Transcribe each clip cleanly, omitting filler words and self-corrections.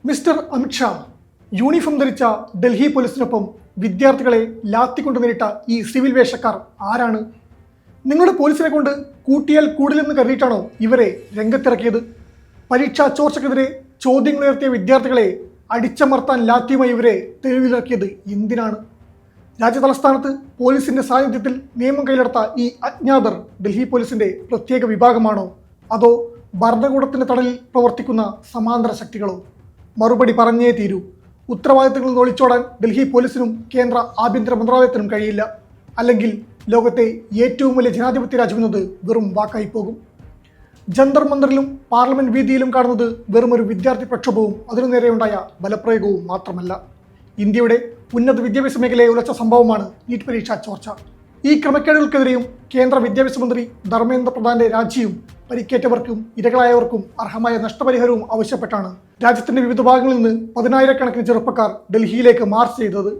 Mister Amit Shah uniform ധരിച്ച ഡൽഹി പോലീസിനൊപ്പം വിദ്യാർത്ഥികളെ ലാത്തിക്കൊണ്ട് നേരിട്ട ഈ സിവിൽ വേഷക്കാർ ആരാണ്? നിങ്ങളുടെ പോലീസിനെ കൊണ്ട് കൂട്ടിയാൽ കൂടുതലെന്ന് കരുതിയിട്ടാണോ ഇവരെ രംഗത്തിറക്കിയത്? പരീക്ഷാ ചോർച്ചയ്ക്കെതിരെ ചോദ്യങ്ങൾ ഉയർത്തിയ വിദ്യാർത്ഥികളെ അടിച്ചമർത്താൻ ലാത്തിയുമായി ഇവരെ തെരുവിലിറക്കിയത് എന്തിനാണ്? രാജ്യതലസ്ഥാനത്ത് പോലീസിന്റെ സാന്നിധ്യത്തിൽ നിയമം കയ്യിലെടുത്ത ഈ അജ്ഞാതർ ഡൽഹി പോലീസിന്റെ പ്രത്യേക വിഭാഗമാണോ, അതോ ഭരണകൂടത്തിന്റെ തടലിൽ പ്രവർത്തിക്കുന്ന സമാന്തര ശക്തികളോ? മറുപടി പറഞ്ഞേ തീരൂ. ഉത്തരവാദിത്തങ്ങളിൽ നിന്ന് ഒളിച്ചോടാൻ ഡൽഹി പോലീസിനും കേന്ദ്ര ആഭ്യന്തര മന്ത്രാലയത്തിനും കഴിയില്ല. അല്ലെങ്കിൽ ലോകത്തെ ഏറ്റവും വലിയ ജനാധിപത്യ രാജ്യമെന്നത് വെറും വാക്കായി പോകും. ജന്തർ മന്ദറിലും പാർലമെന്റ് വീതിയിലും കാണുന്നത് വെറും ഒരു വിദ്യാർത്ഥി പ്രക്ഷോഭവും അതിനു നേരെയുണ്ടായ ബലപ്രയോഗവും മാത്രമല്ല. ഇന്ത്യയുടെ ഉന്നത വിദ്യാഭ്യാസ മേഖലയെ ഉലച്ച സംഭവമാണ് നീറ്റ് പരീക്ഷാ ചോർച്ച. ഈ ക്രമക്കേടുകൾക്കെതിരെയും കേന്ദ്ര വിദ്യാഭ്യാസ മന്ത്രി ധർമ്മേന്ദ്ര പ്രധാന്റെ രാജിയും പരിക്കേറ്റവർക്കും ഇരകളായവർക്കും അർഹമായ നഷ്ടപരിഹാരവും ആവശ്യപ്പെട്ടാണ് രാജ്യത്തിന്റെ വിവിധ ഭാഗങ്ങളിൽ നിന്ന് 10,000-കണക്കിന് ചെറുപ്പക്കാർ ഡൽഹിയിലേക്ക് മാർച്ച് ചെയ്തത്.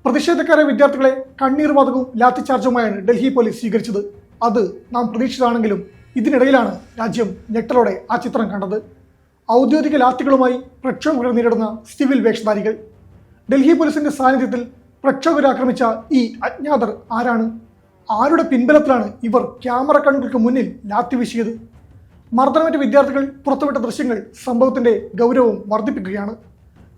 പ്രതിഷേധക്കാരായ വിദ്യാർത്ഥികളെ കണ്ണീർ വാതകവും ലാത്തിചാർജുമായാണ് ഡൽഹി പോലീസ് സ്വീകരിച്ചത്. അത് നാം പ്രതീക്ഷിച്ചതാണെങ്കിലും ഇതിനിടയിലാണ് രാജ്യം ഞെട്ടലോടെ ആ ചിത്രം കണ്ടത്. ഔദ്യോഗിക ലാത്തികളുമായി പ്രക്ഷോഭകരെ നേരിടുന്ന സിവിൽ വേഷധാരികൾ. ഡൽഹി പോലീസിന്റെ സാന്നിധ്യത്തിൽ പ്രക്ഷോഭകരെ ആക്രമിച്ച ഈ അജ്ഞാതർ ആരാണ്? ആരുടെ പിൻബലത്തിലാണ് ഇവർ ക്യാമറ കണ്ണുകൾക്ക് മുന്നിൽ ലാത്തി വീശിയത്? മർദ്ദനമേറ്റ വിദ്യാർത്ഥികൾ പുറത്തുവിട്ട ദൃശ്യങ്ങൾ സംഭവത്തിന്റെ ഗൗരവം വർദ്ധിപ്പിക്കുകയാണ്.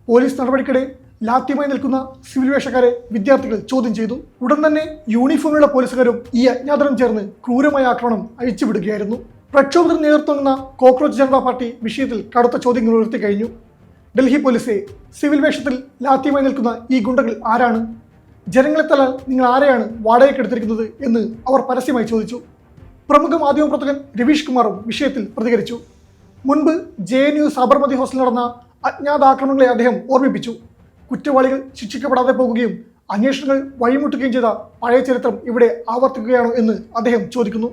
പോലീസ് നടപടിക്കിടെ ലാത്തിയുമായി നിൽക്കുന്ന സിവിൽ വേഷക്കാരെ വിദ്യാർത്ഥികൾ ചോദ്യം ചെയ്തു. ഉടൻ തന്നെ യൂണിഫോമിലുള്ള പോലീസുകാരും ഈ അജ്ഞാതരും ചേർന്ന് ക്രൂരമായ ആക്രമണം അഴിച്ചുവിടുകയായിരുന്നു. പ്രക്ഷോഭത്തിന് നേതൃത്വം നൽകുന്ന കോക്രോച്ച് ജനതാ പാർട്ടി വിഷയത്തിൽ കടുത്ത ചോദ്യങ്ങൾ ഉയർത്തി കഴിഞ്ഞു. ഡൽഹി പോലീസെ, സിവിൽ വേഷത്തിൽ ലാത്തിയുമായി നിൽക്കുന്ന ഈ ഗുണ്ടകൾ ആരാണ്? ജനങ്ങളെ തല്ലാൻ നിങ്ങൾ ആരെയാണ് വാടകയ്ക്കെടുത്തിരിക്കുന്നത് എന്ന് അവർ പരസ്യമായി ചോദിച്ചു. പ്രമുഖ മാധ്യമപ്രവർത്തകൻ രവീഷ് കുമാറും വിഷയത്തിൽ പ്രതികരിച്ചു. മുൻപ് JNU സാബർമതി ഹോസ്റ്റലിൽ നടന്ന അജ്ഞാത ആക്രമണങ്ങളെ അദ്ദേഹം ഓർമ്മിപ്പിച്ചു. കുറ്റവാളികൾ ശിക്ഷിക്കപ്പെടാതെ പോകുകയും അന്വേഷണങ്ങൾ വഴിമുട്ടുകയും ചെയ്ത പഴയ ചരിത്രം ഇവിടെ ആവർത്തിക്കുകയാണോ എന്ന് അദ്ദേഹം ചോദിക്കുന്നു.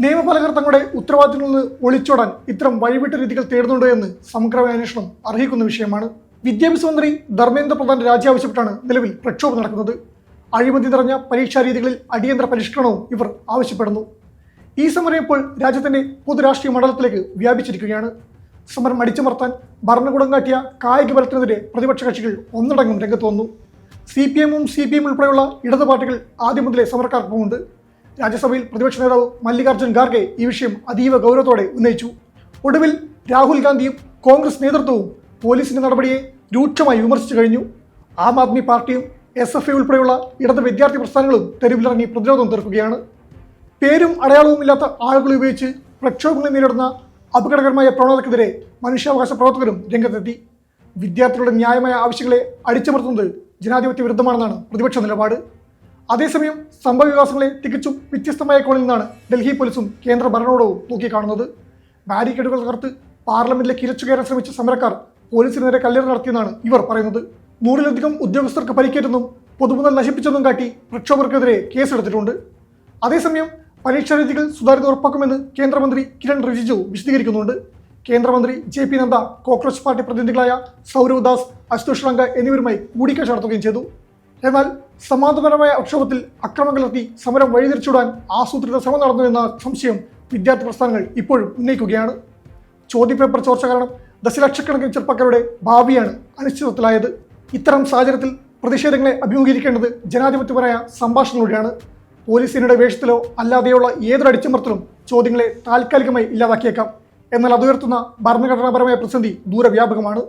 നിയമപാലകർ തങ്ങളുടെ ഉത്തരവാദിത്തങ്ങളിൽ നിന്ന് ഒളിച്ചോടാൻ ഇത്തരം വഴിവിട്ട രീതികൾ തേടുന്നുണ്ടോ എന്ന് സമഗ്രമായ അന്വേഷണം അർഹിക്കുന്ന വിഷയമാണ്. വിദ്യാഭ്യാസ മന്ത്രി ധർമ്മേന്ദ്ര പ്രധാന്റെ രാജി ആവശ്യപ്പെട്ടാണ് നിലവിൽ പ്രക്ഷോഭം നടക്കുന്നത്. അഴിമതി നിറഞ്ഞ പരീക്ഷാ രീതികളിൽ അടിയന്തര പരിഷ്കരണവും ഇവർ ആവശ്യപ്പെടുന്നു. ഈ സമരം ഇപ്പോൾ രാജ്യത്തിന്റെ പൊതുരാഷ്ട്രീയ മണ്ഡലത്തിലേക്ക് വ്യാപിച്ചിരിക്കുകയാണ്. സമരം അടിച്ചമർത്താൻ ഭരണകൂടം കാട്ടിയ കായിക ബലത്തിനെതിരെ പ്രതിപക്ഷ കക്ഷികൾ ഒന്നടങ്കം രംഗത്ത് വന്നു. CPM-ഉം CPM ഉൾപ്പെടെയുള്ള ഇടതു പാർട്ടികൾ ആദ്യം മുതലേ സമരക്കാർക്കുമുണ്ട്. രാജ്യസഭയിൽ പ്രതിപക്ഷ നേതാവ് മല്ലികാർജ്ജുൻ ഖാർഗെ ഈ വിഷയം അതീവ ഗൗരവത്തോടെ ഉന്നയിച്ചു. ഒടുവിൽ രാഹുൽ ഗാന്ധിയും കോൺഗ്രസ് നേതൃത്വവും പോലീസിന്റെ നടപടിയെ രൂക്ഷമായി വിമർശിച്ചു കഴിഞ്ഞു. ആം ആദ്മി പാർട്ടിയും SFI ഉൾപ്പെടെയുള്ള ഇടത് വിദ്യാർത്ഥി പ്രസ്ഥാനങ്ങളും തെരുവിലിറങ്ങി പ്രതിരോധം തീർക്കുകയാണ്. പേരും അടയാളവും ഇല്ലാത്ത ആളുകളെ ഉപയോഗിച്ച് പ്രക്ഷോഭങ്ങളെ നേരിടുന്ന അപകടകരമായ പ്രവണതയ്ക്കെതിരെ മനുഷ്യാവകാശ പ്രവർത്തകരും രംഗത്തെത്തി. വിദ്യാർത്ഥികളുടെ ന്യായമായ ആവശ്യങ്ങളെ അടിച്ചമർത്തുന്നത് ജനാധിപത്യ വിരുദ്ധമാണെന്നാണ് പ്രതിപക്ഷ നിലപാട്. അതേസമയം സംഭവവികാസങ്ങളെ തികച്ചും വ്യത്യസ്തമായ കോണിൽ നിന്നാണ് ഡൽഹി പോലീസും കേന്ദ്ര ഭരണകൂടവും നോക്കിക്കാണുന്നത്. ബാരിക്കേഡുകൾ തകർത്ത് പാർലമെന്റിലേക്ക് ഇരച്ചു കയറാൻ ശ്രമിച്ച സമരക്കാർ പോലീസിന് നേരെ കല്ലേറ് നടത്തിയെന്നാണ് ഇവർ പറയുന്നത്. 100-ലധികം ഉദ്യോഗസ്ഥർക്ക് പരിക്കേറ്റെന്നും പൊതുമുതൽ നശിപ്പിച്ചെന്നും കാട്ടി പ്രക്ഷോഭകർക്കെതിരെ കേസെടുത്തിട്ടുണ്ട്. അതേസമയം പരീക്ഷാ രീതികൾ സുതാര്യത ഉറപ്പാക്കുമെന്ന് കേന്ദ്രമന്ത്രി കിരൺ റിജിജു വിശദീകരിക്കുന്നുണ്ട്. കേന്ദ്രമന്ത്രി JP നദ്ദ കോക്രോച്ച് പാർട്ടി പ്രതിനിധികളായ സൗരവ് ദാസ്, അശുതോഷ് റംഗ എന്നിവരുമായി കൂടിക്കാഴ്ച നടത്തുകയും ചെയ്തു. എന്നാൽ സമാന്തരമായ പ്രക്ഷോഭത്തിൽ അക്രമങ്ങൾ നടത്തി സമരം വഴിതിരിച്ചുവിടാൻ ആസൂത്രിത ശ്രമം നടന്നുവെന്ന സംശയം വിദ്യാർത്ഥി പ്രസ്ഥാനങ്ങൾ ഇപ്പോഴും ഉന്നയിക്കുകയാണ്. ചോദ്യപേപ്പർ ചോർച്ച കാരണം ദശലക്ഷക്കണക്കിന് ചെറുപ്പക്കാരുടെ ഭാവിയാണ് അനിശ്ചിതത്വത്തിലായത്. ഇത്തരം സാഹചര്യത്തിൽ പ്രതിഷേധങ്ങളെ അഭിമുഖീകരിക്കേണ്ടത് ജനാധിപത്യപരമായ സംഭാഷണങ്ങളിലൂടെയാണ്. പോലീസിനുടെ വേഷത്തിലോ അല്ലാതെയുള്ള ഏതൊരു അടിച്ചമർത്തലും ചോദ്യങ്ങളെ താൽക്കാലികമായി ഇല്ലാതാക്കിയേക്കാം. എന്നാൽ അതുയർത്തുന്ന ഭരണഘടനാപരമായ പ്രതിസന്ധി ദൂരവ്യാപകമാണ്.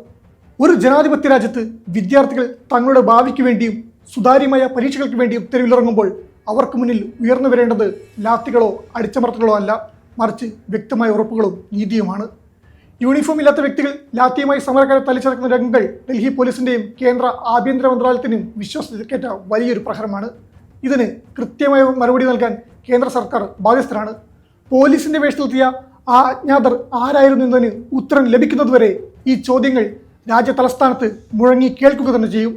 ഒരു ജനാധിപത്യ രാജ്യത്ത് വിദ്യാർത്ഥികൾ തങ്ങളുടെ ഭാവിക്ക് വേണ്ടിയും സുതാര്യമായ പരീക്ഷകൾക്ക് വേണ്ടിയും തെരുവിലിറങ്ങുമ്പോൾ അവർക്ക് മുന്നിൽ ഉയർന്നു വരേണ്ടത് ലാത്തികളോ അടിച്ചമർത്തലുകളോ അല്ല, മറിച്ച് വ്യക്തമായ ഉറപ്പുകളും നീതിയുമാണ്. യൂണിഫോം ഇല്ലാത്ത വ്യക്തികൾ ലാത്തിയുമായി സമരക്കാരെ തല്ലിച്ചതക്കുന്ന രംഗങ്ങൾ ഡൽഹി പോലീസിന്റെയും കേന്ദ്ര ആഭ്യന്തര മന്ത്രാലയത്തിനും വിശ്വാസത്തിലേക്കേറ്റ വലിയൊരു പ്രഹരമാണ്. ഇതിന് കൃത്യമായ മറുപടി നൽകാൻ കേന്ദ്ര സർക്കാർ ബാധ്യസ്ഥരാണ്. പോലീസിന്റെ വേഷത്തിലെത്തിയ ആ അജ്ഞാതർ ആരായിരുന്നു എന്നതിന് ഉത്തരം ലഭിക്കുന്നതുവരെ ഈ ചോദ്യങ്ങൾ രാജ്യ തലസ്ഥാനത്ത് മുഴങ്ങി കേൾക്കുക തന്നെ ചെയ്യും.